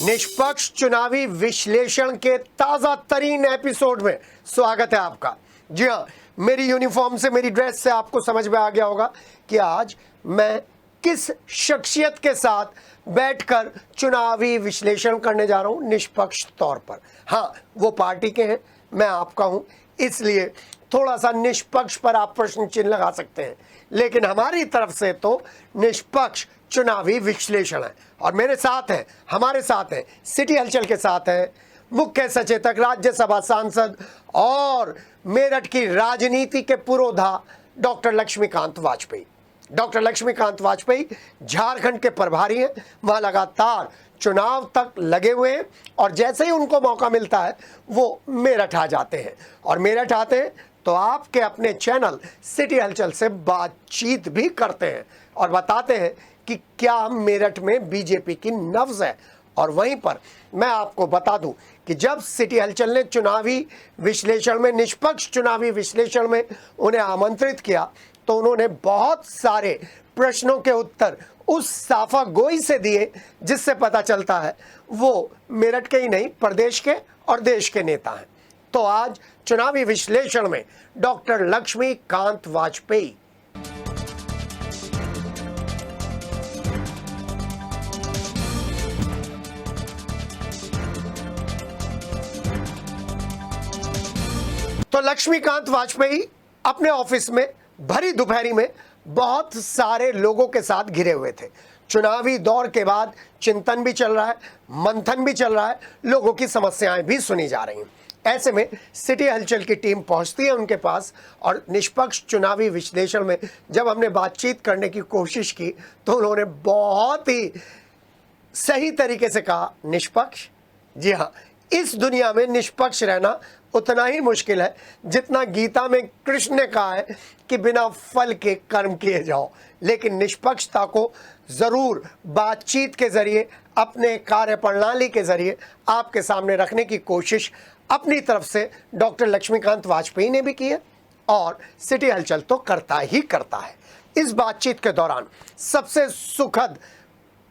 निष्पक्ष चुनावी विश्लेषण के ताजा तरीन एपिसोड में स्वागत है आपका। जी हाँ, मेरी यूनिफॉर्म से, मेरी ड्रेस से आपको समझ में आ गया होगा कि आज मैं किस शख्सियत के साथ बैठकर चुनावी विश्लेषण करने जा रहा हूं निष्पक्ष तौर पर। हाँ, वो पार्टी के हैं, मैं आपका हूं, इसलिए थोड़ा सा निष्पक्ष पर आप प्रश्न चिन्ह लगा सकते हैं, लेकिन हमारी तरफ से तो निष्पक्ष चुनावी विश्लेषण है। और मेरे साथ हैं, हमारे साथ हैं, सिटी हलचल के साथ हैं मुख्य सचेतक, राज्यसभा सांसद और मेरठ की राजनीति के पुरोधा डॉक्टर लक्ष्मीकांत वाजपेयी। डॉक्टर लक्ष्मीकांत वाजपेयी झारखंड के प्रभारी हैं, वहाँ लगातार चुनाव तक लगे हुए हैं और जैसे ही उनको मौका मिलता है वो मेरठ आ जाते हैं। और मेरठ आते हैं तो आपके अपने चैनल सिटी हलचल से बातचीत भी करते हैं और बताते हैं कि क्या मेरठ में बीजेपी की नब्ज है। और वहीं पर मैं आपको बता दूं कि जब सिटी हलचल ने चुनावी विश्लेषण में, निष्पक्ष चुनावी विश्लेषण में उन्हें आमंत्रित किया तो उन्होंने बहुत सारे प्रश्नों के उत्तर उस साफा गोई से दिए जिससे पता चलता है वो मेरठ के ही नहीं, प्रदेश के और देश के नेता हैं। तो आज चुनावी विश्लेषण में डॉक्टर लक्ष्मीकांत वाजपेयी। तो लक्ष्मीकांत वाजपेयी अपने ऑफिस में भरी दोपहरी में बहुत सारे लोगों के साथ घिरे हुए थे। चुनावी दौर के बाद चिंतन भी चल रहा है, मंथन भी चल रहा है, लोगों की समस्याएं भी सुनी जा रही हैं। ऐसे में सिटी हलचल की टीम पहुंचती है उनके पास और निष्पक्ष चुनावी विश्लेषण में जब हमने बातचीत करने की कोशिश की तो उन्होंने बहुत ही सही तरीके से कहा, निष्पक्ष? जी हाँ, इस दुनिया में निष्पक्ष रहना उतना ही मुश्किल है जितना गीता में कृष्ण ने कहा है कि बिना फल के कर्म किए जाओ। लेकिन निष्पक्षता को जरूर बातचीत के जरिए, अपने कार्य प्रणाली के जरिए आपके सामने रखने की कोशिश अपनी तरफ से डॉक्टर लक्ष्मीकांत वाजपेयी ने भी की है और सिटी हलचल तो करता ही करता है। इस बातचीत के दौरान सबसे सुखद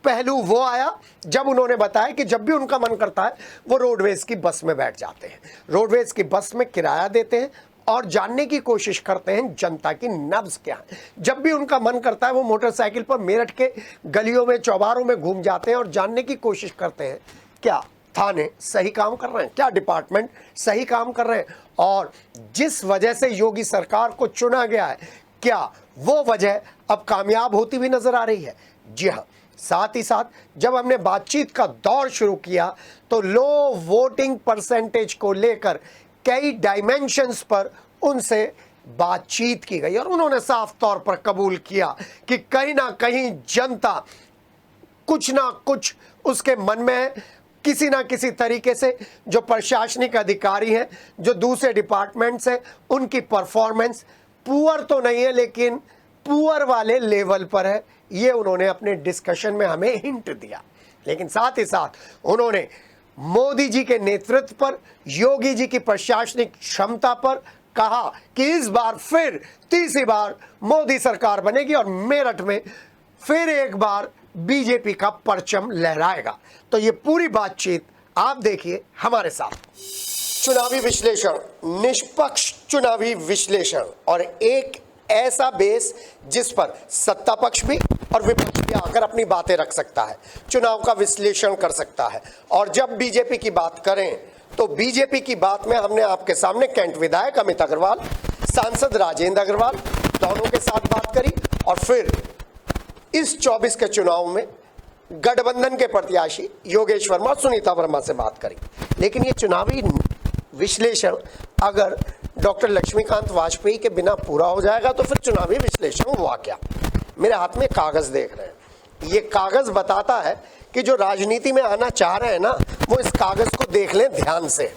पहलू वो आया जब उन्होंने बताया कि जब भी उनका मन करता है वो रोडवेज की बस में बैठ जाते हैं, रोडवेज की बस में किराया देते हैं और जानने की कोशिश करते हैं जनता की नब्ज क्या है। जब भी उनका मन करता है वो मोटरसाइकिल पर मेरठ के गलियों में, चौबारों में घूम जाते हैं और जानने की कोशिश करते हैं क्या थाने सही काम कर रहे हैं, क्या डिपार्टमेंट सही काम कर रहे हैं और जिस वजह से योगी सरकार को चुना गया है क्या वो वजह अब कामयाब होती हुई नजर आ रही है। जी हाँ, साथ ही साथ जब हमने बातचीत का दौर शुरू किया तो लो वोटिंग परसेंटेज को लेकर कई डायमेंशंस पर उनसे बातचीत की गई और उन्होंने साफ तौर पर कबूल किया कि कहीं ना कहीं जनता कुछ ना कुछ उसके मन में है। किसी ना किसी तरीके से जो प्रशासनिक अधिकारी हैं, जो दूसरे डिपार्टमेंट्स हैं, उनकी परफॉर्मेंस पुअर तो नहीं है लेकिन पुअर वाले लेवल पर है। ये उन्होंने अपने डिस्कशन में हमें हिंट दिया। लेकिन साथ ही साथ उन्होंने मोदी जी के नेतृत्व पर, योगी जी की प्रशासनिक क्षमता पर कहा कि इस बार फिर तीसरी बार मोदी सरकार बनेगी और मेरठ में फिर एक बार बीजेपी का परचम लहराएगा। तो ये पूरी बातचीत आप देखिए हमारे साथ। चुनावी विश्लेषण, निष्पक्ष चुनावी विश्लेषण और एक ऐसा बेस जिस पर सत्ता पक्ष भी और विपक्ष भी आकर अपनी बातें रख सकता है, चुनाव का विश्लेषण कर सकता है। और जब बीजेपी की बात करें तो बीजेपी की बात में हमने आपके सामने कैंट विधायक अमित अग्रवाल, सांसद राजेंद्र अग्रवाल, दोनों के साथ बात करी और फिर इस 24 के चुनाव में गठबंधन के प्रत्याशी योगेश वर्मा, सुनीता वर्मा से बात करी। लेकिन ये चुनावी विश्लेषण अगर डॉक्टर लक्ष्मीकांत वाजपेयी के बिना पूरा हो जाएगा तो फिर चुनावी विश्लेषण हुआ क्या। मेरे हाथ में कागज देख रहे हैं, ये कागज बताता है कि जो राजनीति में आना चाह रहे हैं ना वो इस कागज को देख लें ध्यान से।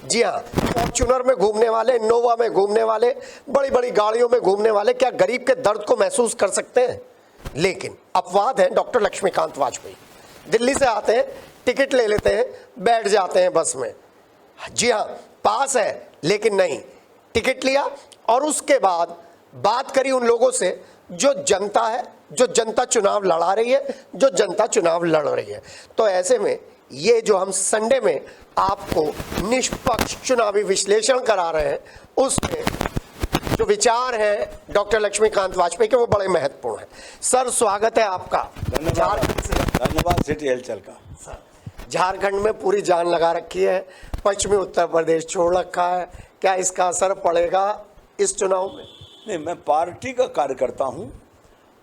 जी हाँ, फॉर्च्यूनर में घूमने वाले, नोवा में घूमने वाले, बड़ी बड़ी गाड़ियों में घूमने वाले क्या गरीब के दर्द को महसूस कर सकते हैं? लेकिन अपवाद है डॉक्टर लक्ष्मीकांत वाजपेयी। दिल्ली से आते हैं, टिकट ले लेते हैं, बैठ जाते हैं बस में। जी हाँ, पास है लेकिन नहीं, टिकट लिया और उसके बाद बात करी उन लोगों से जो जनता है, जो जनता चुनाव लड़ा रही है, जो जनता चुनाव लड़ रही है। तो ऐसे में ये जो हम संडे में आपको निष्पक्ष चुनावी विश्लेषण करा रहे हैं, उसमें जो विचार हैं डॉक्टर लक्ष्मीकांत वाजपेयी के, वो बड़े महत्वपूर्ण हैं। सर, स्वागत है आपका। धन्यवाद सिटी हलचल का। झारखंड में पूरी जान लगा रखी है, पश्चिमी उत्तर प्रदेश छोड़ रखा है, क्या इसका असर पड़ेगा इस चुनाव में? नहीं, मैं पार्टी का कार्यकर्ता हूं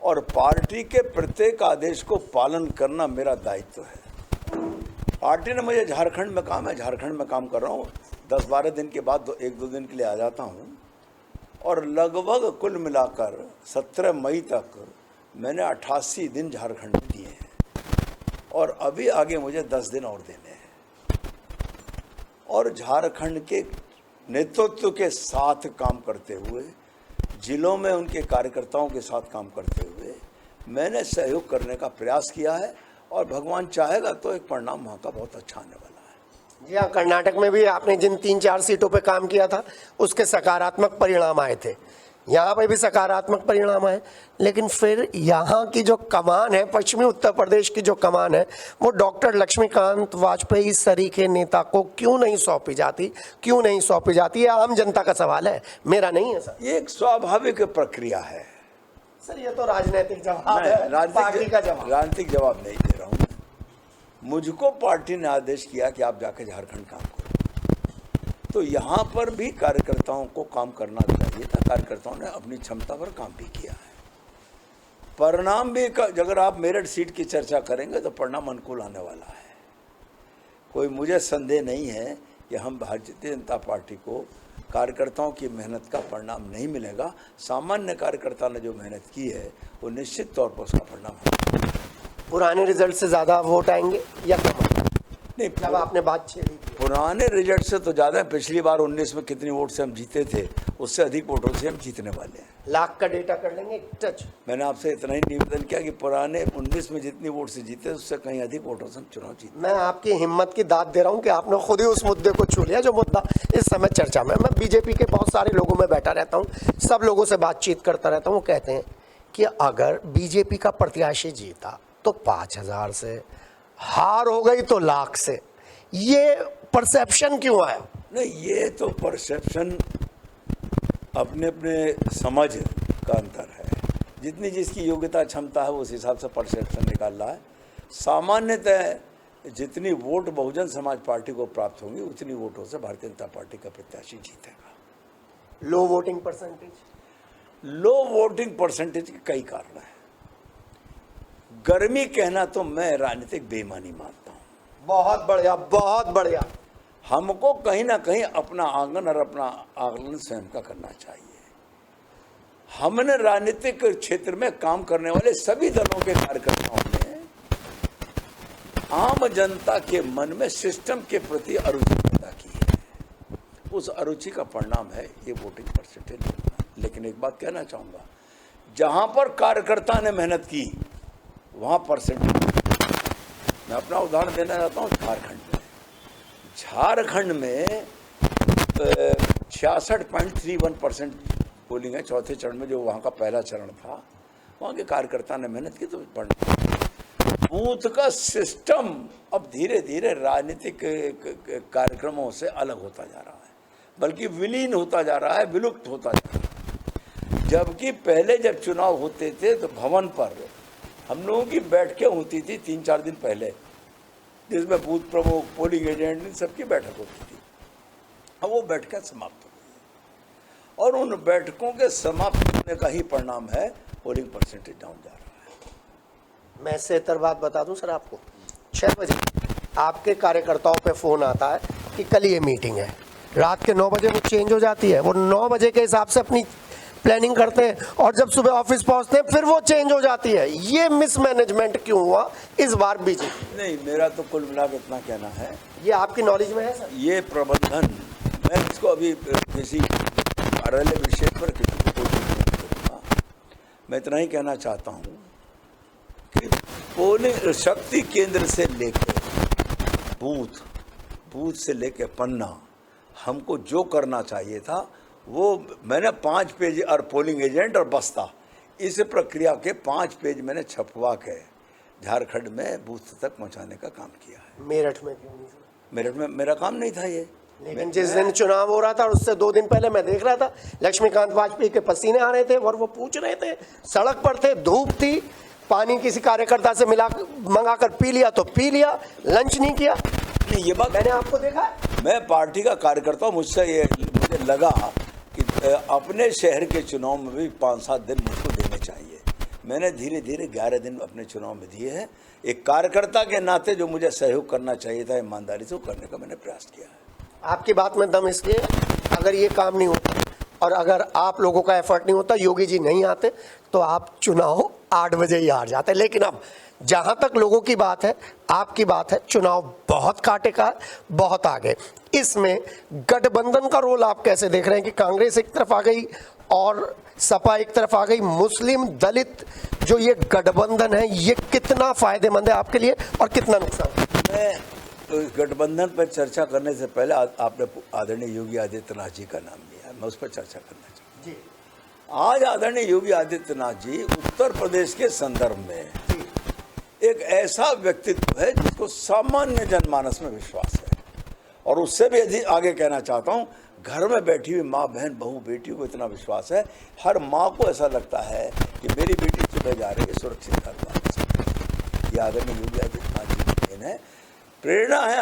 और पार्टी के प्रत्येक आदेश को पालन करना मेरा दायित्व है। पार्टी ने मुझे झारखंड में काम है, झारखंड में काम कर रहा हूं। 10-12 दिन के बाद 1-2 दिन के लिए आ जाता हूं और लगभग कुल मिलाकर 17 मई तक मैंने 88 दिन झारखंड में दिए हैं और अभी आगे मुझे 10 दिन और देने हैं। और झारखंड के नेतृत्व के साथ काम करते हुए, जिलों में उनके कार्यकर्ताओं के साथ काम करते हुए मैंने सहयोग करने का प्रयास किया है और भगवान चाहेगा तो एक परिणाम वहाँ का बहुत अच्छा आने वाला है। जी हाँ, कर्नाटक में भी आपने जिन 3-4 सीटों पे काम किया था उसके सकारात्मक परिणाम आए थे, यहाँ पे भी सकारात्मक परिणाम आए, लेकिन फिर यहाँ की जो कमान है, पश्चिमी उत्तर प्रदेश की जो कमान है, वो डॉक्टर लक्ष्मीकांत वाजपेयी सरीखे नेता को क्यों नहीं सौंपी जाती? क्यों नहीं सौंपी जाती? ये आम जनता का सवाल है, मेरा नहीं है सर। ये एक स्वाभाविक प्रक्रिया है सर। ये तो राजनीतिक जवाब है, पार्टी का जवाब। राजनीतिक जवाब नहीं दे रहा हूँ। मुझको पार्टी ने आदेश किया कि आप जाके झारखंड काम करो, तो यहाँ पर भी कार्यकर्ताओं को काम करना चाहिए था। कार्यकर्ताओं ने अपनी क्षमता पर काम भी किया है। परिणाम भी, अगर आप मेरठ सीट की चर्चा करेंगे तो परिणाम अनुकूल आने वाला है। कोई मुझे संदेह नहीं है कि हम भारतीय जनता पार्टी को कार्यकर्ताओं की मेहनत का परिणाम नहीं मिलेगा। सामान्य कार्यकर्ता ने जो मेहनत की है वो निश्चित तौर पर उसका परिणाम होगा। पुराने रिजल्ट से ज़्यादा वोट आएंगे या कम? नहीं, जब आपने बात छेड़ी, पुराने रिजल्ट से तो ज़्यादा। पिछली बार 19 में कितनी वोट से हम जीते थे, उससे अधिक वोटों से हम जीतने वाले हैं। लाख का डेटा कर लेंगे टच। मैंने आपसे इतना ही निवेदन किया कि पुराने 19 में जितनी वोट से जीते उससे कहीं अधिक वोटों से हम चुनाव जीते। मैं आपकी हिम्मत की दाद दे रहा हूं कि आपने खुद ही उस मुद्दे को छू लिया जो मुद्दा इस समय चर्चा में। मैं बीजेपी के बहुत सारे लोगों में बैठा रहता हूं, सब लोगों से बातचीत करता रहता हूं। वो कहते हैं कि अगर बीजेपी का प्रत्याशी जीता तो 5,000 से, हार हो गई तो लाख से। ये परसेप्शन क्यों आया? नहीं, ये तो परसेप्शन अपने अपने समझ का अंतर है। जितनी जिसकी योग्यता क्षमता है उस हिसाब से परसेप्शन निकाल रहा है। सामान्यतः जितनी वोट बहुजन समाज पार्टी को प्राप्त होंगी उतनी वोटों से भारतीय जनता पार्टी का प्रत्याशी जीतेगा। लो वोटिंग परसेंटेज? लो वोटिंग परसेंटेज के कई कारण हैं। गर्मी कहना तो मैं राजनीतिक बेईमानी मानता हूँ। बहुत बढ़िया, बहुत बढ़िया। हमको कहीं ना कहीं अपना आंगन और अपना आकलन स्वयं का करना चाहिए। हमने राजनीतिक क्षेत्र में काम करने वाले सभी दलों के कार्यकर्ताओं ने आम जनता के मन में सिस्टम के प्रति अरुचि पैदा की है। उस अरुचि का परिणाम है ये वोटिंग परसेंटेज। लेकिन एक बात कहना चाहूँगा, जहाँ पर कार्यकर्ता ने मेहनत की वहाँ परसेंटेज। मैं अपना उदाहरण देना चाहता हूँ। झारखंड में 66.31% पोलिंग है चौथे चरण में, जो वहाँ का पहला चरण था। वहाँ के कार्यकर्ता ने मेहनत की तो बूथ का सिस्टम अब धीरे धीरे राजनीतिक कार्यक्रमों से अलग होता जा रहा है, बल्कि विलीन होता जा रहा है, विलुप्त होता जा रहा है। जबकि पहले जब चुनाव होते थे तो भवन पर हम लोगों की बैठकें होती थी 3-4 दिन पहले, जिसमें बूथ प्रमुख, पोलिंग एजेंट, इन सबकी बैठक होती थी। अब वो बैठकें समाप्त हो गई और उन बैठकों के समाप्त होने का ही परिणाम है पोलिंग परसेंटेज डाउन जा रहा है। मैं सेहतर बात बता दूं सर आपको, 6 बजे आपके कार्यकर्ताओं पे फ़ोन आता है कि कल ये मीटिंग है। रात के 9 बजे वो चेंज हो जाती है। वो 9 बजे के हिसाब से अपनी प्लानिंग करते हैं और जब सुबह ऑफिस पहुंचते हैं फिर वो चेंज हो जाती है। ये मिसमैनेजमेंट क्यों हुआ इस बार बीजेपी? नहीं, मेरा तो कुल मिलाकर इतना कहना है। ये आपकी नॉलेज में है सर? ये प्रबंधन, मैं इसको अभी किसी कार्यालय विषय पर किसी को नहीं करूँगा। मैं इतना ही कहना चाहता हूँ कि पोलिंग शक्ति केंद्र से लेकर बूथ से लेकर पन्ना, हमको जो करना चाहिए था वो मैंने 5 पेज और पोलिंग एजेंट और बस्ता, इस प्रक्रिया के 5 पेज मैंने छपवा के झारखंड में बूथ तक पहुंचाने का काम किया है। मेरठ में क्यों नहीं जुड़े? मेरठ में मेरा काम नहीं था ये। लेकिन जिस दिन चुनाव हो रहा था उससे 2 दिन पहले मैं देख रहा था लक्ष्मीकांत वाजपेयी के पसीने आ रहे थे और वो पूछ रहे थे, सड़क पर थे, धूप थी, पानी किसी कार्यकर्ता से मंगा कर पी लिया तो पी लिया, लंच नहीं किया। नहीं, ये बात मैंने आपको देखा है। मैं पार्टी का कार्यकर्ता हूँ, मुझे लगा कि अपने शहर के चुनाव में भी 5-7 दिन मुझको देने चाहिए। मैंने धीरे धीरे 11 दिन अपने चुनाव में दिए हैं। एक कार्यकर्ता के नाते जो मुझे सहयोग करना चाहिए था ईमानदारी से, वो करने का मैंने प्रयास किया है। आपकी बात में दम इसलिए, अगर ये काम नहीं होता और अगर आप लोगों का एफर्ट नहीं होता, योगी जी नहीं आते, तो आप चुनाव 8 बजे ही हार जाते। लेकिन अब जहां तक लोगों की बात है, आपकी बात है, चुनाव बहुत कांटे का, बहुत आगे। इसमें गठबंधन का रोल आप कैसे देख रहे हैं कि कांग्रेस एक तरफ आ गई और सपा एक तरफ आ गई, मुस्लिम दलित जो ये गठबंधन है, ये कितना फायदेमंद है आपके लिए और कितना नुकसान? मैं गठबंधन पर चर्चा करने से पहले आपने आदरणीय योगी आदित्यनाथ जी का नाम लिया, मैं उस पर चर्चा करना चाहता जी हूँ। आज आदरणीय योगी आदित्यनाथ जी उत्तर प्रदेश के संदर्भ में एक ऐसा व्यक्तित्व है जिसको सामान्य जनमानस में विश्वास है, और उससे भी अधिक आगे कहना चाहता हूँ, घर में बैठी हुई माँ, बहन, बहू, बेटियों को इतना विश्वास है। हर माँ को ऐसा लगता है कि मेरी बेटी सुबह जा रही है, सुरक्षित घर वापस। ये आदरणीय योगी आदित्यनाथ जी की देन है, प्रेरणा है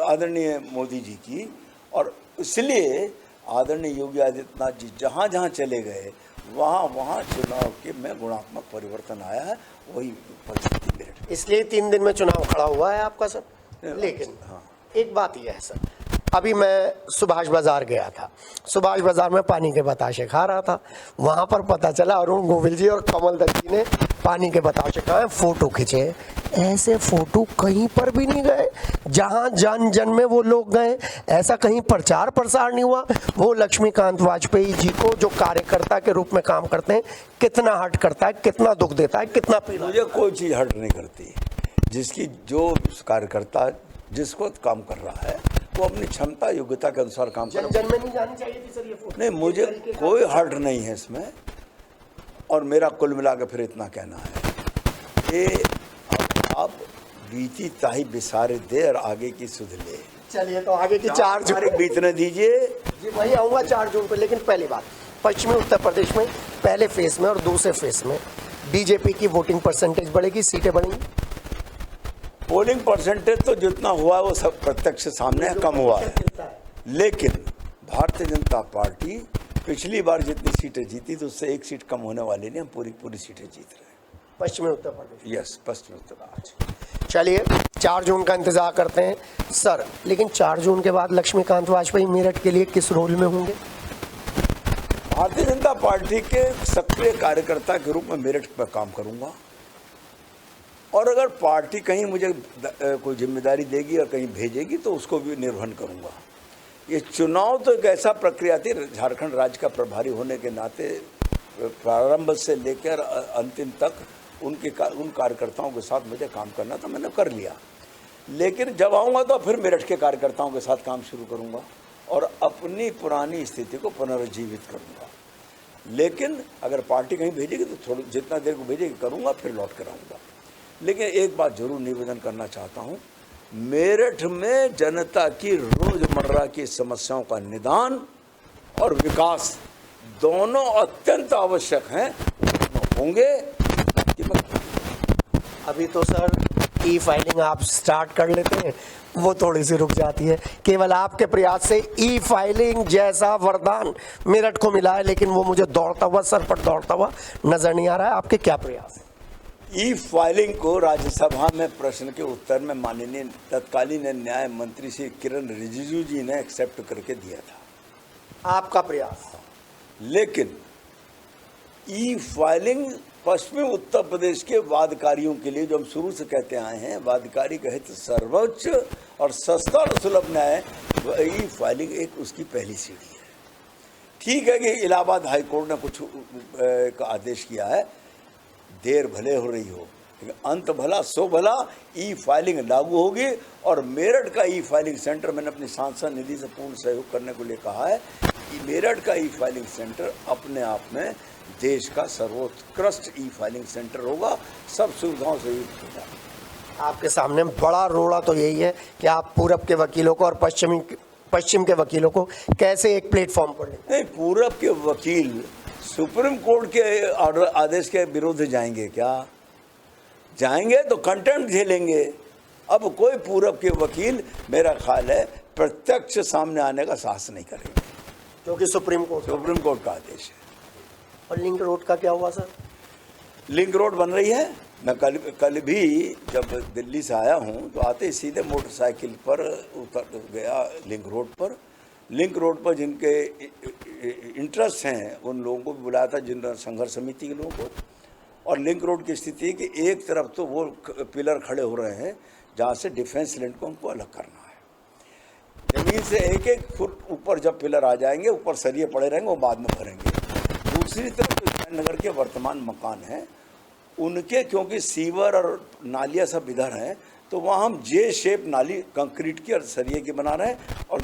आदरणीय मोदी जी की। और इसलिए आदरणीय योगी आदित्यनाथ जी जहाँ जहाँ चले गए, वहाँ वहाँ चुनाव के में गुणात्मक परिवर्तन आया है। वही परिस्थिति मेरठ में, इसलिए 3 दिन में चुनाव खड़ा हुआ है आपका सर। लेकिन हाँ, एक बात यह है सर, अभी मैं सुभाष बाजार गया था, सुभाष बाजार में पानी के बताशे खा रहा था, वहां पर पता चला अरुण गोविल जी और कमल दत्त जी ने पानी के बताशे खाए, फोटो खींचे। ऐसे फोटो कहीं पर भी नहीं गए, जहां जन जन में वो लोग गए, ऐसा कहीं प्रचार प्रसार नहीं हुआ। वो लक्ष्मीकांत वाजपेयी जी को जो कार्यकर्ता के रूप में काम करते हैं, कितना हर्ट करता है, कितना दुख देता है, कितना पीड़ा। मुझे कोई चीज़ हर्ट नहीं करती। जिसकी जो कार्यकर्ता जिसको काम कर रहा है, वो अपनी क्षमता योग्यता के अनुसार काम कर। जन में नहीं जानी चाहिए थी सर ये फोटो। नहीं, मुझे कोई हर्ट नहीं है इसमें। और मेरा कुल मिला के फिर इतना कहना है, ये अब बीती ताही बिसारे दे और आगे की सुध ले। चलिए, तो आगे की 4 जून बीतने दीजिए जी, वही आऊँगा 4 जून पे। लेकिन पहली बात, पश्चिमी उत्तर प्रदेश में पहले फेज में और दूसरे फेज में बीजेपी की वोटिंग परसेंटेज बढ़ेगी, सीटें बढ़ेंगी। पोलिंग परसेंटेज तो जितना हुआ है वो सब प्रत्यक्ष सामने है, कम हुआ है। लेकिन भारतीय जनता पार्टी पिछली बार जितनी सीटें जीती तो उससे 1 सीट कम होने वाली नहीं, हम पूरी सीटें जीत रहे हैं पश्चिमी उत्तर प्रदेश। यस, पश्चिमी उत्तर प्रदेश। चलिए, 4 जून का इंतजार करते हैं सर। लेकिन 4 जून के बाद लक्ष्मीकांत वाजपेयी मेरठ के लिए किस रोल में होंगे? भारतीय जनता पार्टी के सक्रिय कार्यकर्ता के रूप में मेरठ पर काम करूंगा, और अगर पार्टी कहीं मुझे कोई जिम्मेदारी देगी और कहीं भेजेगी तो उसको भी निर्वहन करूंगा। ये चुनाव तो एक ऐसा प्रक्रिया थी, झारखंड राज्य का प्रभारी होने के नाते प्रारंभ से लेकर अंतिम तक उन कार्यकर्ताओं के साथ मुझे काम करना था, मैंने कर लिया। लेकिन जब आऊँगा तो फिर मेरठ के कार्यकर्ताओं के साथ काम शुरू करूँगा और अपनी पुरानी स्थिति को पुनर्जीवित करूँगा। लेकिन अगर पार्टी कहीं भेजेगी तो थोड़ी जितना देर को भेजेगी करूँगा, फिर लौट कर आऊँगा। लेकिन एक बात जरूर निवेदन करना चाहता हूँ, मेरठ में जनता की रोजमर्रा की समस्याओं का निदान और विकास दोनों अत्यंत आवश्यक हैं, होंगे कि अभी तो सर ई फाइलिंग आप स्टार्ट कर लेते हैं, वो थोड़ी सी रुक जाती है। केवल आपके प्रयास से ई फाइलिंग जैसा वरदान मेरठ को मिला है, लेकिन वो मुझे दौड़ता हुआ, सर पर दौड़ता हुआ नजर नहीं आ रहा है। आपके क्या प्रयास है? ई फाइलिंग को राज्यसभा में प्रश्न के उत्तर में माननीय तत्कालीन न्याय मंत्री श्री किरण रिजिजू जी ने एक्सेप्ट करके दिया था। आपका प्रयास? लेकिन ई फाइलिंग पश्चिमी उत्तर प्रदेश के वादकारियों के लिए, जो हम शुरू से कहते आए हैं, वादकारी कहे तो सर्वोच्च और सस्ता और सुलभ न्याय, ई फाइलिंग एक उसकी पहली सीढ़ी है। ठीक है कि इलाहाबाद हाईकोर्ट ने कुछ एक आदेश किया है, देर भले हो रही हो लेकिन अंत भला सो भला, ई फाइलिंग लागू होगी। और मेरठ का ई फाइलिंग सेंटर, मैंने अपनी सांसद निधि से पूर्ण सहयोग करने को लिए कहा है कि मेरठ का ई फाइलिंग सेंटर अपने आप में देश का सर्वोत्कृष्ट ई फाइलिंग सेंटर होगा, सब सुविधाओं से युक्त होगा। आपके सामने बड़ा रोड़ा तो यही है कि आप पूरब के वकीलों को और पश्चिम के वकीलों को कैसे एक प्लेटफॉर्म पर लें। नहीं, पूरब के वकील सुप्रीम कोर्ट के ऑर्डर आदेश के विरुद्ध जाएंगे क्या? जाएंगे तो कंटेम्प्ट झेलेंगे। अब कोई पूरब के वकील मेरा ख्याल है प्रत्यक्ष सामने आने का साहस नहीं करेंगे, क्योंकि सुप्रीम कोर्ट का आदेश है। और लिंक रोड का क्या हुआ सर? लिंक रोड बन रही है। मैं कल भी जब दिल्ली से आया हूँ तो आते ही सीधे मोटरसाइकिल पर उतर गया लिंक रोड पर जिनके इंटरेस्ट हैं उन लोगों को भी बुलाया था, जिन संघर्ष समिति के लोगों को। और लिंक रोड की स्थिति है कि एक तरफ तो वो पिलर खड़े हो रहे हैं जहाँ से डिफेंस लाइन को हमको अलग करना है। जमीन से एक एक फुट ऊपर जब पिलर आ जाएंगे, ऊपर सरिये पड़े रहेंगे, वो बाद में भरेंगे। दूसरी तरफ जो जयनगर के वर्तमान मकान हैं उनके, क्योंकि सीवर और नालियाँ सब इधर हैं, तो वहाँ हम जे शेप नाली कंक्रीट की और सरिये की बना रहे हैं और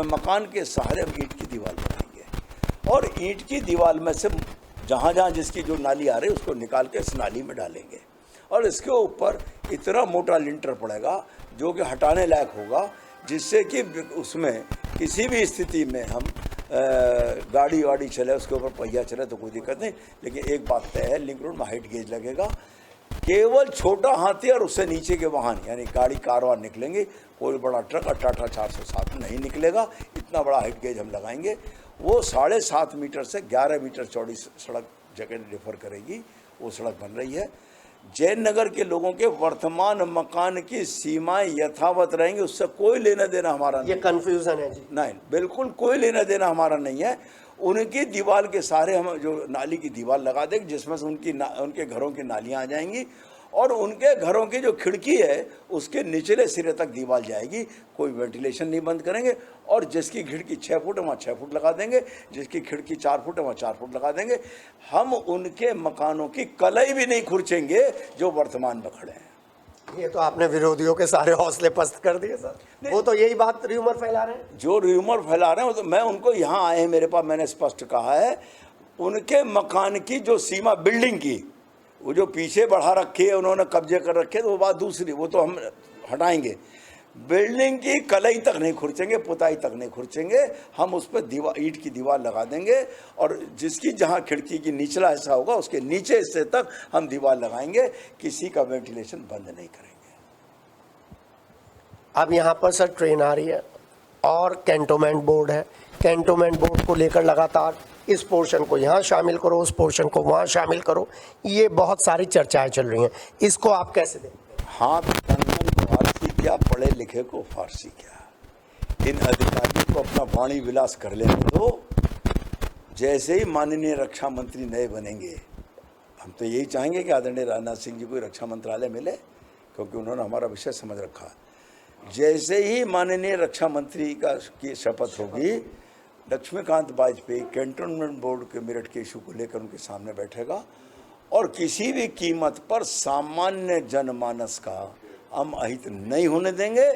मकान के सहारे हम ईंट की दीवार बनाएंगे और ईंट की दीवार में से जहाँ जहाँ जिसकी जो नाली आ रही है उसको निकाल के इस नाली में डालेंगे और इसके ऊपर इतना मोटा लिंटर पड़ेगा जो कि हटाने लायक होगा, जिससे कि उसमें किसी भी स्थिति में हम गाड़ी वाड़ी चले, उसके ऊपर पहिया चले तो कोई दिक्कत नहीं। लेकिन एक बात तय है, लिंक रोड में हाइट गेज लगेगा। केवल छोटा हाथी और उससे नीचे के वाहन यानी गाड़ी कारवार निकलेंगे, कोई बड़ा ट्रक और टाटा 407 नहीं निकलेगा। इतना बड़ा हाइट गेज हम लगाएंगे। वो 7.5 मीटर से 11 मीटर चौड़ी सड़क जगह डिफर करेगी। वो सड़क बन रही है। जयनगर के लोगों के वर्तमान मकान की सीमाएं यथावत रहेंगी, उससे कोई लेना देना हमारा नहीं। ये कंफ्यूजन है जी? नहीं, बिल्कुल कोई लेना देना हमारा नहीं है। उनकी दीवार के सहारे हम जो नाली की दीवार लगा देंगे जिसमें से उनके घरों की नालियां आ जाएंगी और उनके घरों की जो खिड़की है उसके निचले सिरे तक दीवार जाएगी। कोई वेंटिलेशन नहीं बंद करेंगे और जिसकी खिड़की 6 फुट है वहाँ 6 फुट लगा देंगे, जिसकी खिड़की 4 फुट है वहाँ 4 फुट लगा देंगे। हम उनके मकानों की कलई भी नहीं खुरचेंगे जो वर्तमान में खड़े हैं। ये तो आपने विरोधियों के सारे हौसले पस्त कर दिए सर। वो तो यही बात र्यूमर फैला रहे हैं। जो र्यूमर फैला रहे हैं तो मैं उनको यहाँ आए हैं मेरे पास, मैंने स्पष्ट कहा है उनके मकान की जो सीमा बिल्डिंग की वो जो पीछे बढ़ा रखी है, उन्होंने कब्जे कर रखे, तो वो बात दूसरी, वो तो हम हटाएंगे। बिल्डिंग की कलई तक नहीं खुरचेंगे, पुताई तक नहीं खुरचेंगे। हम उस पर दीवार, ईंट की दीवार लगा देंगे और जिसकी जहाँ खिड़की की निचला हिस्सा होगा उसके नीचे हिस्से तक हम दीवार लगाएंगे। किसी का वेंटिलेशन बंद नहीं करेंगे। अब यहाँ पर सर ट्रेन आ रही है और कैंटोनमेंट बोर्ड है। कैंटोनमेंट बोर्ड को लेकर लगातार इस पोर्शन को यहाँ शामिल करो, उस पोर्शन को वहाँ शामिल करो, ये बहुत सारी चर्चाएं चल रही हैं। इसको आप कैसे देखते हैं? हाँ, फारसी क्या, पढ़े लिखे को फारसी क्या। इन अधिकारियों को अपना वाणी विलास कर लेने दो। जैसे ही माननीय रक्षा मंत्री नए बनेंगे, हम तो यही चाहेंगे कि आदरणीय राजनाथ सिंह जी को रक्षा मंत्रालय मिले, क्योंकि उन्होंने हमारा विषय समझ रखा। जैसे ही माननीय रक्षा मंत्री की शपथ होगी, लक्ष्मीकांत वाजपेयी कैंटोनमेंट बोर्ड के मेरिट के इशू को लेकर उनके सामने बैठेगा और किसी भी कीमत पर सामान्य जनमानस का हम अहित नहीं होने देंगे।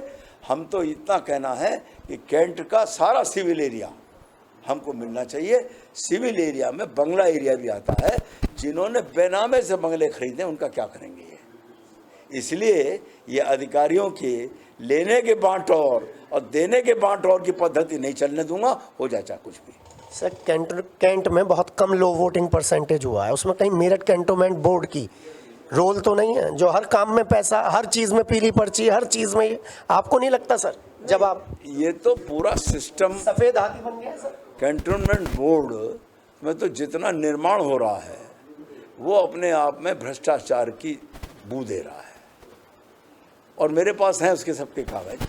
हम तो इतना कहना है कि कैंट का सारा सिविल एरिया हमको मिलना चाहिए। सिविल एरिया में बंगला एरिया भी आता है। जिन्होंने बेनामे से बंगले खरीदे उनका क्या करेंगे ये? इसलिए ये अधिकारियों के लेने के बांटोर और देने के बांटोर की पद्धति नहीं चलने दूंगा, हो जाए चाहे कुछ भी। सर कैंट में बहुत कम लो वोटिंग परसेंटेज हुआ है, उसमें कहीं मेरठ कैंटोनमेंट बोर्ड की रोल तो नहीं है? जो हर काम में पैसा, हर चीज़ में पीली पर्ची, हर चीज़ में, आपको नहीं लगता सर जब आप, ये तो पूरा सिस्टम सफ़ेद हाथी बन गया सर? कैंटोनमेंट बोर्ड में तो जितना निर्माण हो रहा है वो अपने आप में भ्रष्टाचार की बू दे रहा है और मेरे पास हैं उसके सबके कागज।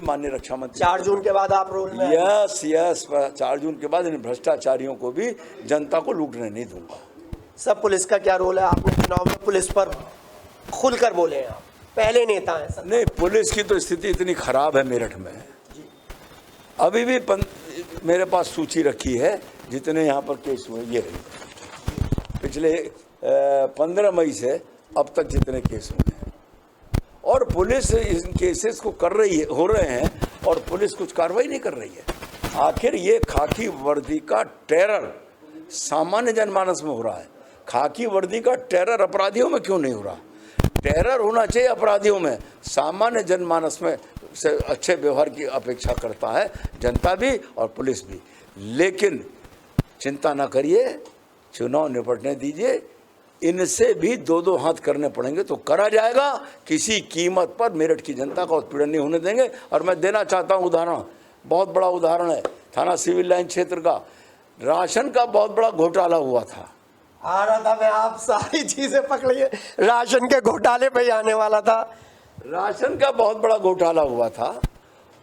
माननीय रक्षा मंत्री 4 जून के बाद आप रोल में? यस 4 जून के बाद इन भ्रष्टाचारियों को भी जनता को लूटने नहीं दूंगा। सब पुलिस का क्या रोल है? आपने चुनाव में पुलिस पर खुलकर बोले हैं, आप पहले नेता हैं सर। नहीं, पुलिस की तो स्थिति इतनी खराब है मेरठ में, अभी भी मेरे पास सूची रखी है जितने यहाँ पर केस हुए। ये पिछले 15 मई से अब तक जितने केस हुए हैं और पुलिस इन केसेस को कर रही है, हो रहे हैं और पुलिस कुछ कार्रवाई नहीं कर रही है। आखिर ये खाकी वर्दी का टेरर सामान्य जनमानस में हो रहा है, खाकी वर्दी का टेरर अपराधियों में क्यों नहीं हो रहा? टेरर होना चाहिए अपराधियों में, सामान्य जनमानस में से अच्छे व्यवहार की अपेक्षा करता है जनता भी और पुलिस भी। लेकिन चिंता ना करिए, चुनाव निपटने दीजिए, इनसे भी दो दो हाथ करने पड़ेंगे तो करा जाएगा। किसी कीमत पर मेरठ की जनता का उत्पीड़न नहीं होने देंगे। और मैं देना चाहता हूं उदाहरण, बहुत बड़ा उदाहरण है थाना सिविल लाइन क्षेत्र का। राशन का बहुत बड़ा घोटाला हुआ था। आ रहा था मैं, आप सारी चीजें पकड़िए, राशन के घोटाले पे ही आने वाला था। राशन का बहुत बड़ा घोटाला हुआ था,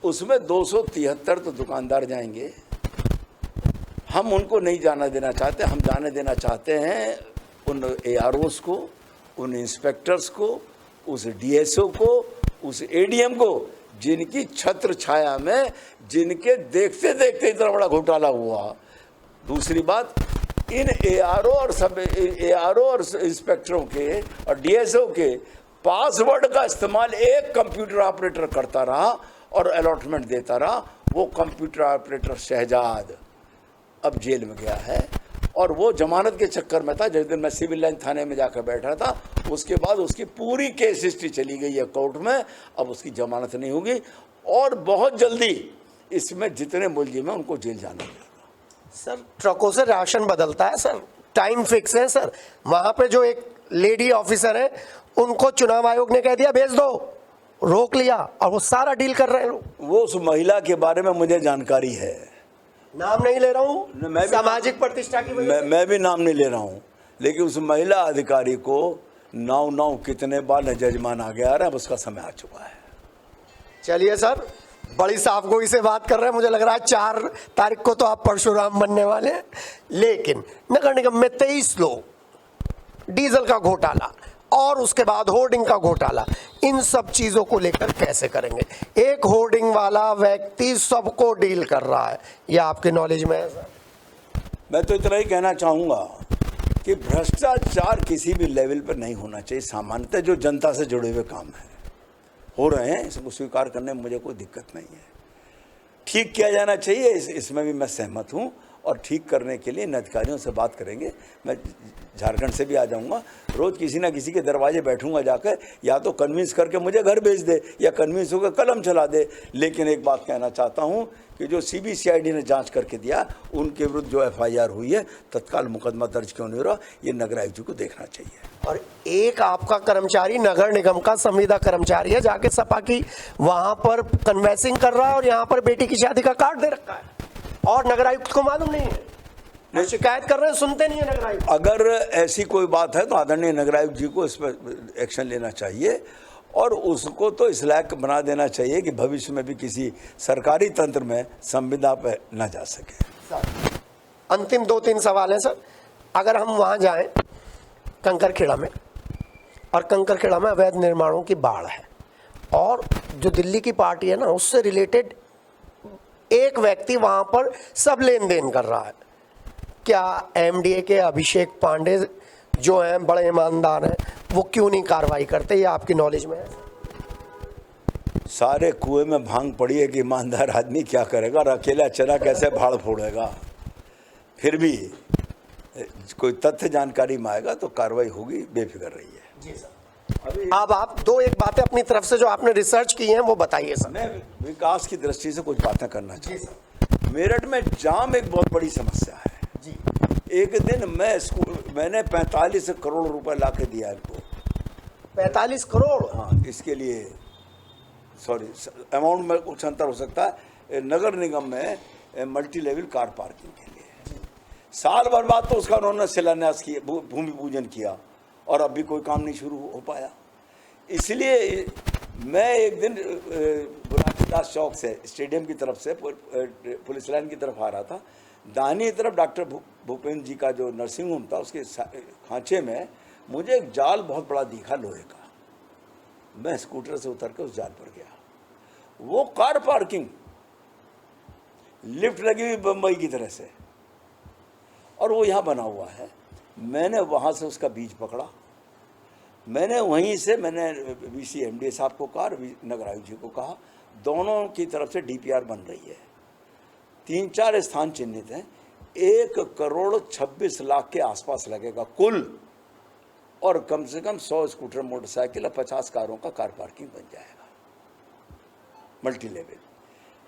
उसमें 273 तो दुकानदार जाएंगे। हम उनको नहीं जाने देना चाहते, हम जाने देना चाहते हैं उन AROs को, उन इंस्पेक्टर्स को, उस DSO को, उस ADM को, जिनकी छत्र छाया में, जिनके देखते देखते इतना बड़ा घोटाला हुआ। दूसरी बात, इन ARO और इंस्पेक्टरों के और DSO के पासवर्ड का इस्तेमाल एक कंप्यूटर ऑपरेटर करता रहा और अलॉटमेंट देता रहा। वो कंप्यूटर ऑपरेटर शहजाद अब जेल में गया है और वो जमानत के चक्कर में था। जिस दिन मैं सिविल लाइन थाने में जाकर बैठा था, उसके बाद उसकी पूरी केस हिस्ट्री चली गई है कोर्ट में। अब उसकी जमानत नहीं होगी और बहुत जल्दी इसमें जितने मुलजिम हैं उनको जेल जाना पड़ेगा। सर ट्रकों से राशन बदलता है सर, टाइम फिक्स है सर। वहां पे जो एक लेडी ऑफिसर है, उनको चुनाव आयोग ने कह दिया भेज दो, रोक लिया और वो सारा डील कर रहे हैं लोग। वो उस महिला के बारे में मुझे जानकारी है, नाम नहीं ले रहा हूँ, मैं भी सामाजिक प्रतिष्ठा की वजह से। मैं भी नाम नहीं ले रहा हूँ, लेकिन उस महिला अधिकारी को 9 कितने बार जजमान आ गया है, उसका समय आ चुका है। चलिए सर, बड़ी साफगोई से बात कर रहे हैं। मुझे लग रहा है 4 तारीख को तो आप परशुराम बनने वाले हैं। लेकिन नगर निगम में 23 लोग, डीजल का घोटाला और उसके बाद होर्डिंग का घोटाला, इन सब चीजों को लेकर कैसे करेंगे? एक होर्डिंग वाला व्यक्ति सबको डील कर रहा है, यह आपके नॉलेज में है सर? मैं तो इतना ही कहना चाहूँगा कि भ्रष्टाचार किसी भी लेवल पर नहीं होना चाहिए। सामान्यतः जो जनता से जुड़े हुए काम है हो रहे हैं, इसको स्वीकार करने में मुझे कोई दिक्कत नहीं है। ठीक किया जाना चाहिए, इसमें भी मैं सहमत हूँ और ठीक करने के लिए इन अधिकारियों से बात करेंगे। मैं झारखंड से भी आ जाऊँगा, रोज़ किसी ना किसी के दरवाजे बैठूंगा जाकर, या तो कन्विंस करके मुझे घर भेज दे या कन्विंस होकर कलम चला दे। लेकिन एक बात कहना चाहता हूँ कि जो CBCID ने जांच करके दिया, उनके विरुद्ध जो FIR हुई है, तत्काल मुकदमा दर्ज क्यों नहीं हो रहा, ये नगर आयुक्त को देखना चाहिए। और एक आपका कर्मचारी नगर निगम का संविदा कर्मचारी है, जाके सपा की वहां पर कन्वेंसिंग कर रहा है और यहाँ पर बेटी की शादी का कार्ड दे रखा है और नगर आयुक्त को मालूम नहीं है। नहीं, शिकायत कर रहे हैं, सुनते नहीं है नगर आयुक्त। अगर ऐसी कोई बात है तो आदरणीय नगर आयुक्त जी को इस पर एक्शन लेना चाहिए और उसको तो इस लायक बना देना चाहिए कि भविष्य में भी किसी सरकारी तंत्र में संविदा पर न जा सके। सर अंतिम 2-3 सवाल हैं सर। अगर हम वहाँ जाएं कंकरखेड़ा में, और कंकरखेड़ा में अवैध निर्माणों की बाढ़ है और जो दिल्ली की पार्टी है ना, उससे रिलेटेड एक व्यक्ति वहाँ पर सब लेन देन कर रहा है, क्या MDA के अभिषेक पांडे जो हैं, बड़े ईमानदार हैं, वो क्यों नहीं कार्रवाई करते? ये आपकी नॉलेज में है? सारे कुएं में भांग पड़ी है कि ईमानदार आदमी क्या करेगा और अकेला चना कैसे भाड़ फोड़ेगा। फिर भी कोई तथ्य जानकारी में आएगा तो कार्रवाई होगी, बेफिक्र रहिए। जी सर। अब आप 2-1 बातें अपनी तरफ से जो आपने रिसर्च की हैं वो बताइए सर। मैं विकास की दृष्टि से कुछ बातें करना चाहता हूँ। मेरठ में जाम एक बहुत बड़ी समस्या है जी। एक दिन मैंने 45 करोड़ रुपए ला के दिया इनको। 45 करोड़? हाँ, इसके लिए सॉरी, अमाउंट में कुछ अंतर हो सकता है। नगर निगम में मल्टी लेवल कार पार्किंग के लिए साल भर बाद तो उसका उन्होंने शिलान्यास किया, भूमि पूजन किया और अभी कोई काम नहीं शुरू हो पाया। इसलिए मैं एक दिन बुरादास चौक से, स्टेडियम की तरफ से पुलिस लाइन की तरफ आ रहा था। दाहिनी तरफ डॉक्टर भूपेंद्र जी का जो नर्सिंग होम था, उसके खांचे में मुझे एक जाल बहुत बड़ा दिखा लोहे का। मैं स्कूटर से उतर के उस जाल पर गया। वो कार पार्किंग लिफ्ट लगी हुई बम्बई की तरह से, और वो यहाँ बना हुआ है। मैंने वहाँ से उसका बीज पकड़ा। मैंने वहीं से VC MDA साहब को कहा, नगर आयुक्त जी को कहा, दोनों की तरफ से DPR बन रही है। 3-4 स्थान चिन्हित हैं। 1 करोड़ 26 लाख के आसपास लगेगा कुल। और कम से कम 100 स्कूटर, मोटरसाइकिल और 50 कारों का कार पार्किंग बन जाएगा, मल्टी लेवल।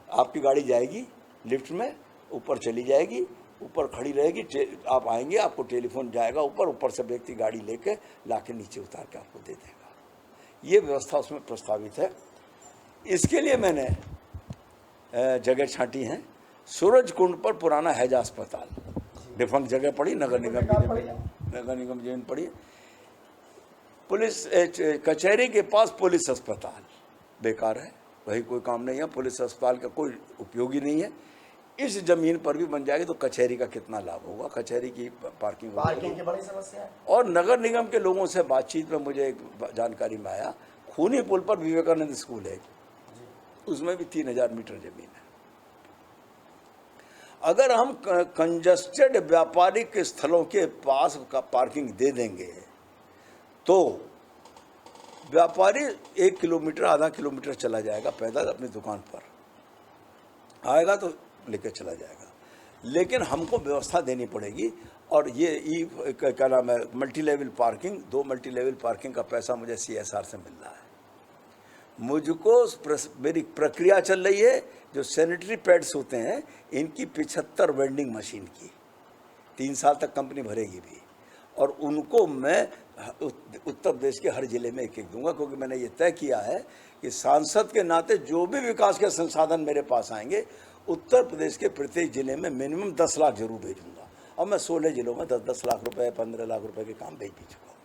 आपकी गाड़ी जाएगी लिफ्ट में, ऊपर चली जाएगी, ऊपर खड़ी रहेगी, आप आएंगे, आपको टेलीफोन जाएगा ऊपर, ऊपर से व्यक्ति गाड़ी लेके लाके नीचे उतार के आपको दे देगा। ये व्यवस्था उसमें प्रस्तावित है। इसके लिए मैंने जगह छांटी है। सूरज कुंड पर पुराना हैजा अस्पताल, डिफंक्ट जगह पड़ी, नगर निगम जमीन पड़ी, पुलिस कचहरी के पास पुलिस अस्पताल बेकार है, वही कोई काम नहीं है, पुलिस अस्पताल का कोई उपयोगी नहीं है। इस जमीन पर भी बन जाएगी तो कचहरी का कितना लाभ होगा, कचहरी की पार्किंग की बड़ी समस्या है। और नगर निगम के लोगों से बातचीत में मुझे एक जानकारी में आया, खूनी पुल पर विवेकानंद स्कूल है, उसमें भी 3000 मीटर जमीन है। अगर हम कंजस्टेड व्यापारिक स्थलों के पास का पार्किंग दे देंगे तो व्यापारी 1 किलोमीटर, आधा किलोमीटर चला जाएगा पैदल अपनी दुकान पर, आएगा तो लेकर चला जाएगा। लेकिन हमको व्यवस्था देनी पड़ेगी। और ये क्या नाम है, multi level parking, 2 multi level parking का पैसा मुझे CSR से मिल रहा है। मुझको मेरी प्रक्रिया चल रही है, जो सैनिटरी पैड्स होते हैं इनकी 75 वेंडिंग मशीन की 3 साल तक कंपनी भरेगी भी, और उनको मैं उत्तर प्रदेश के हर जिले में एक दूंगा, क्योंकि मैंने ये तय किया है कि सांसद के नाते जो भी विकास के संसाधन मेरे पास आएंगे उत्तर प्रदेश के प्रत्येक जिले में मिनिमम 10 लाख जरूर भेजूंगा। और मैं 16 जिलों में 10-10 लाख रुपए, 15 लाख रुपए के काम भेज भी चुका हूँ।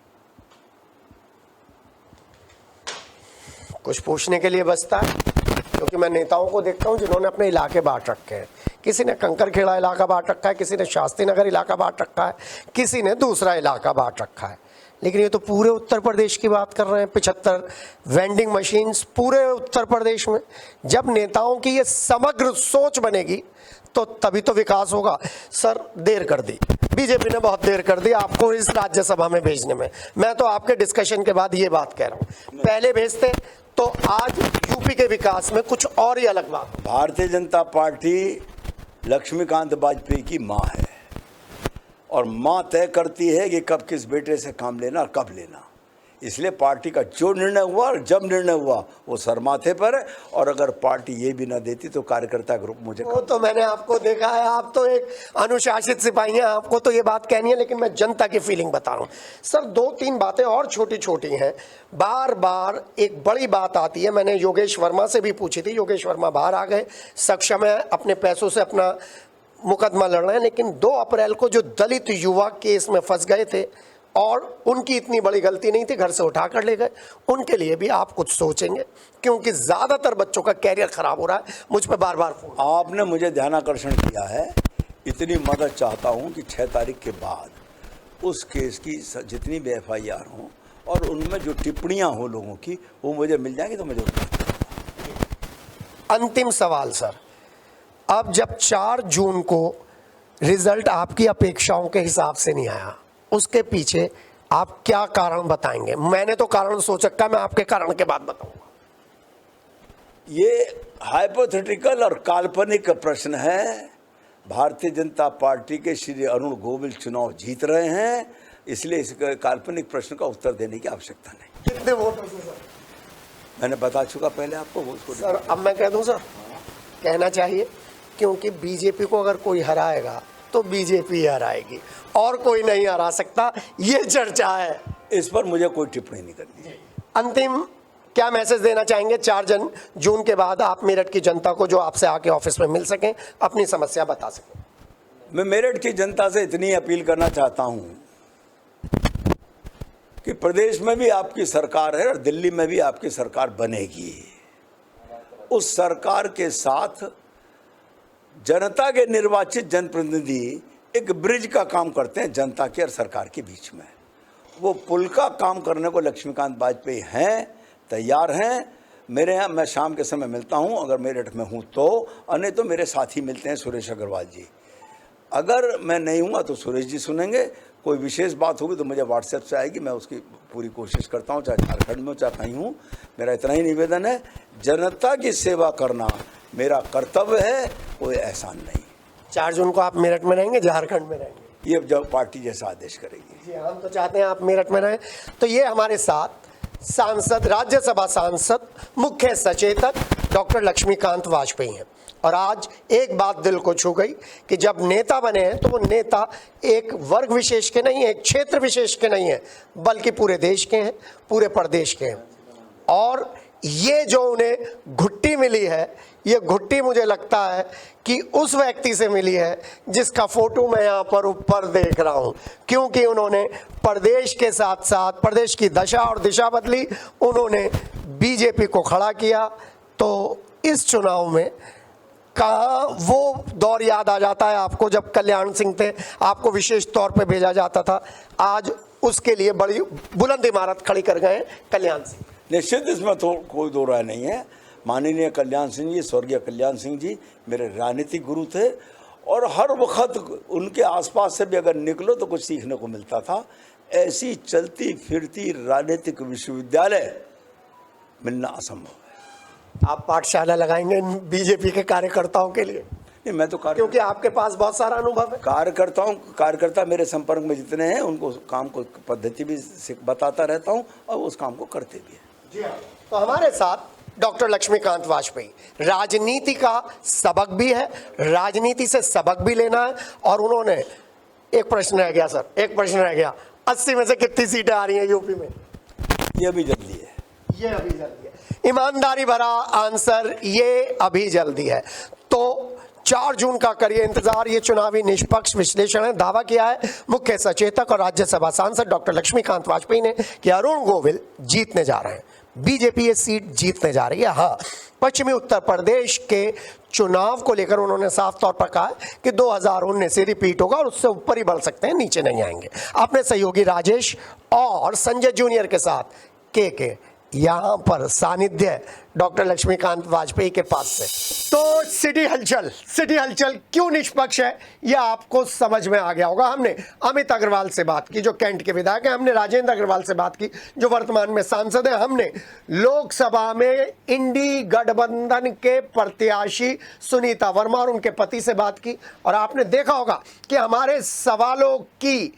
कुछ पूछने के लिए बचता है, क्योंकि मैं नेताओं को देखता हूं जिन्होंने अपने इलाके बांट रखे हैं। किसी ने कंकरखेड़ा इलाका बांट रखा है, किसी ने शास्त्री नगर इलाका बांट रखा है, किसी ने दूसरा इलाका बांट रखा है। लेकिन ये तो पूरे उत्तर प्रदेश की बात कर रहे हैं, 75 वेंडिंग मशीन्स पूरे उत्तर प्रदेश में। जब नेताओं की ये समग्र सोच बनेगी तो तभी तो विकास होगा। सर, देर कर दी, बीजेपी ने बहुत देर कर दी आपको इस राज्यसभा में भेजने में। मैं तो आपके डिस्कशन के बाद ये बात कह रहा हूँ, पहले भेजते तो आज यूपी के विकास में कुछ और ही अलग बात। भारतीय जनता पार्टी लक्ष्मीकांत वाजपेयी की माँ है, और माँ तय करती है कि कब किस बेटे से काम लेना और कब लेना। इसलिए पार्टी का जो निर्णय हुआ और जब निर्णय हुआ वो सर माथे पर है। और अगर पार्टी ये भी ना देती तो कार्यकर्ता ग्रुप मुझे, वो तो मैंने आपको देखा है, आप तो एक अनुशासित सिपाही हैं, आपको तो ये बात कहनी है, लेकिन मैं जनता की फीलिंग बता रहा हूँ। सर, 2-3 बातें और छोटी छोटी हैं। बार बार एक बड़ी बात आती है, मैंने योगेश वर्मा से भी पूछी थी, योगेश वर्मा बाहर आ गए, सक्षम है, अपने पैसों से अपना मुकदमा लड़ रहे हैं। लेकिन 2 अप्रैल को जो दलित युवा केस में फंस गए थे और उनकी इतनी बड़ी गलती नहीं थी, घर से उठा कर ले गए, उनके लिए भी आप कुछ सोचेंगे? क्योंकि ज्यादातर बच्चों का कैरियर खराब हो रहा है। मुझ पर बार बार फोन, आपने मुझे ध्यानाकर्षण किया है, इतनी मदद चाहता हूं कि 6 तारीख के बाद उस केस की जितनी भी FIR हो और उनमें जो टिप्पणियां हो लोगों की वो मुझे मिल जाएंगी तो मुझे। अंतिम सवाल सर, अब जब 4 जून को रिजल्ट आपकी अपेक्षाओं के हिसाब से नहीं आया, उसके पीछे आप क्या कारण बताएंगे? मैंने तो कारण सोच रखा है, मैं आपके कारण के बाद बताऊंगा। ये हाइपोथेटिकल और काल्पनिक प्रश्न है। भारतीय जनता पार्टी के श्री अरुण गोविल चुनाव जीत रहे हैं, इसलिए इस काल्पनिक प्रश्न का उत्तर देने की आवश्यकता नहीं। कितने वोट होंगे सर? मैंने बता चुका पहले आपको वो उसको। सर, अब मैं कह दूं सर, कहना चाहिए, क्योंकि बीजेपी को अगर कोई हराएगा तो बीजेपी हराएगी और कोई नहीं हरा सकता, ये चर्चा है। इस पर मुझे कोई टिप्पणी नहीं करनी। अंतिम क्या मैसेज देना चाहेंगे? 4 जून के बाद आप मेरठ की जनता को, जो आपसे आके ऑफिस में मिल सकें, अपनी समस्या बता सकें। मैं मेरठ की जनता से इतनी अपील करना चाहता हूं कि प्रदेश में भी आपकी सरकार है और दिल्ली में भी आपकी सरकार बनेगी। उस सरकार के साथ जनता के निर्वाचित जनप्रतिनिधि एक ब्रिज का काम करते हैं जनता के और सरकार के बीच में। वो पुल का काम करने को लक्ष्मीकांत वाजपेयी हैं, तैयार हैं। मेरे यहाँ मैं शाम के समय मिलता हूँ, अगर मेरठ में हूँ तो, और नहीं तो मेरे साथी मिलते हैं सुरेश अग्रवाल जी। अगर मैं नहीं हूँ तो सुरेश जी सुनेंगे। कोई विशेष बात होगी तो मुझे व्हाट्सएप से आएगी, मैं उसकी पूरी कोशिश करता हूँ, चाहे झारखंड में हो चाहे कहीं हूँ। मेरा इतना ही निवेदन है, जनता की सेवा करना मेरा कर्तव्य है, कोई एहसान नहीं। 4 जून को आप मेरठ में रहेंगे, झारखंड में रहेंगे? ये जब पार्टी जैसा आदेश करेगी। जी, हम तो चाहते हैं आप मेरठ में रहें। तो ये हमारे साथ सांसद, राज्यसभा सांसद, मुख्य सचेतक डॉक्टर लक्ष्मीकांत वाजपेयी हैं। और आज एक बात दिल को छू गई कि जब नेता बने हैं तो वो नेता एक वर्ग विशेष के नहीं है, एक क्षेत्र विशेष के नहीं है, बल्कि पूरे देश के हैं, पूरे प्रदेश के हैं। और ये जो उन्हें घुट्टी मिली है, ये घुट्टी मुझे लगता है कि उस व्यक्ति से मिली है जिसका फोटो मैं यहाँ पर ऊपर देख रहा हूँ, क्योंकि उन्होंने प्रदेश के साथ साथ प्रदेश की दशा और दिशा बदली, उन्होंने बीजेपी को खड़ा किया। तो इस चुनाव में कहाँ वो दौर याद आ जाता है आपको जब कल्याण सिंह थे, आपको विशेष तौर पे भेजा जाता था, आज उसके लिए बड़ी बुलंद इमारत खड़ी कर गए कल्याण सिंह। निश्चित इसमें तो कोई दो राय नहीं है। माननीय कल्याण सिंह जी, स्वर्गीय कल्याण सिंह जी मेरे राजनीतिक गुरु थे और हर वक्त उनके आसपास से भी अगर निकलो तो कुछ सीखने को मिलता था। ऐसी चलती फिरती राजनीतिक विश्वविद्यालय मिलना असंभव है। आप पाठशाला लगाएंगे बीजेपी के कार्यकर्ताओं के लिए? नहीं, मैं तो क्योंकि आपके पास बहुत सारा अनुभव है। कार्यकर्ता मेरे संपर्क में जितने हैं उनको काम को पद्धति भी बताता रहता हूं और उस काम को करते भी हैं। जी हाँ। तो हमारे साथ डॉक्टर लक्ष्मीकांत वाजपेयी, राजनीति का सबक भी है, राजनीति से सबक भी लेना है। और उन्होंने, एक प्रश्न रह गया सर, एक प्रश्न रह गया, 80 में से कितनी सीटें आ रही हैं यूपी में? ये अभी जल्दी है। ये अभी जल्दी है। ईमानदारी भरा आंसर, ये अभी जल्दी है। तो 4 जून का करिए इंतजार। ये चुनावी निष्पक्ष विश्लेषण है। दावा किया है मुख्य सचेतक और राज्यसभा सांसद डॉक्टर लक्ष्मीकांत वाजपेयी ने कि अरुण गोविल जीतने जा रहे हैं, बीजेपी ये सीट जीतने जा रही है। हाँ, पश्चिमी उत्तर प्रदेश के चुनाव को लेकर उन्होंने साफ तौर पर कहा कि 2019 से रिपीट होगा और उससे ऊपर ही बढ़ सकते हैं, नीचे नहीं आएंगे। अपने सहयोगी राजेश और संजय जूनियर के साथ के यहाँ पर सानिध्य डॉक्टर लक्ष्मीकांत वाजपेयी के पास से। तो सिटी हलचल क्यों निष्पक्ष है, यह आपको समझ में आ गया होगा। हमने अमित अग्रवाल से बात की जो कैंट के विधायक हैं, हमने राजेंद्र अग्रवाल से बात की जो वर्तमान में सांसद हैं, हमने लोकसभा में इंडी गठबंधन के प्रत्याशी सुनीता वर्मा और उनके पति से बात की। और आपने देखा होगा कि हमारे सवालों की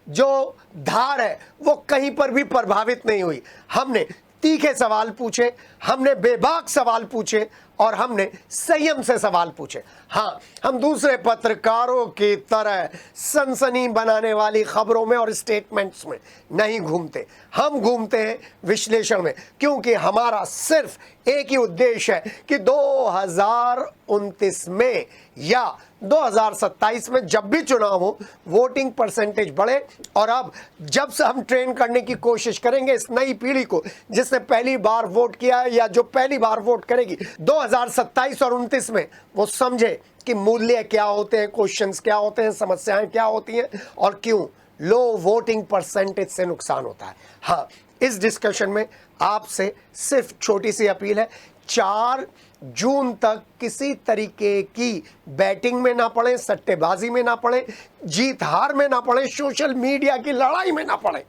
जो धार है वो कहीं पर भी प्रभावित नहीं हुई। हमने तीखे सवाल पूछे, हमने बेबाक सवाल पूछे और हमने संयम से सवाल पूछे। हाँ, हम दूसरे पत्रकारों की तरह सनसनी बनाने वाली खबरों में और स्टेटमेंट्स में नहीं घूमते, हम घूमते हैं विश्लेषण में, क्योंकि हमारा सिर्फ एक ही उद्देश्य है कि 2029 में या 2027 में जब भी चुनाव हो, वोटिंग परसेंटेज बढ़े। और अब जब से हम ट्रेन करने की कोशिश करेंगे इस नई पीढ़ी को जिसने पहली बार वोट किया है या जो पहली बार वोट करेगी 2027 और 29 में, वो समझे कि मूल्य क्या होते हैं, क्वेश्चंस क्या होते हैं, समस्याएं क्या होती हैं और क्यों लो वोटिंग परसेंटेज से नुकसान होता है। हाँ, इस डिस्कशन में आपसे सिर्फ छोटी सी अपील है, 4 जून तक किसी तरीके की बैटिंग में ना पड़े, सट्टेबाजी में ना पड़े, जीत हार में ना पड़े, सोशल मीडिया की लड़ाई में ना पड़े,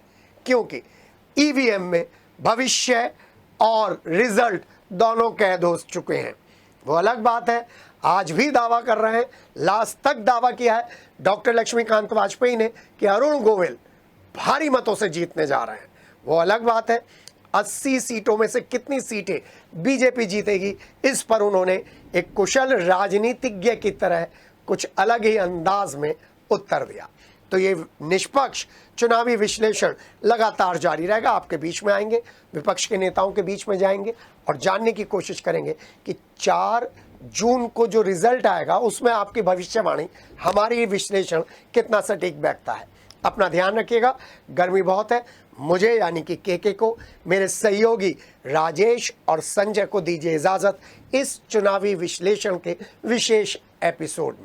क्योंकि ईवीएम में भविष्य और रिजल्ट दोनों कैद हो चुके हैं। वो अलग बात है, आज भी दावा कर रहे हैं, लास्ट तक दावा किया है डॉक्टर लक्ष्मीकांत वाजपेयी ने कि अरुण गोविल भारी मतों से जीतने जा रहे हैं। वो अलग बात है 80 सीटों में से कितनी सीटें बीजेपी जीतेगी, इस पर उन्होंने एक कुशल राजनीतिज्ञ की तरह कुछ अलग ही अंदाज में उत्तर दिया। तो ये निष्पक्ष चुनावी विश्लेषण लगातार जारी रहेगा। आपके बीच में आएंगे, विपक्ष के नेताओं के बीच में जाएंगे और जानने की कोशिश करेंगे कि 4 जून को जो रिजल्ट आएगा उसमें आपकी भविष्यवाणी, हमारी विश्लेषण कितना सटीक बैठता है। अपना ध्यान रखिएगा, गर्मी बहुत है। मुझे यानी कि के को, मेरे सहयोगी राजेश और संजय को दीजिए इजाजत इस चुनावी विश्लेषण के विशेष एपिसोड में।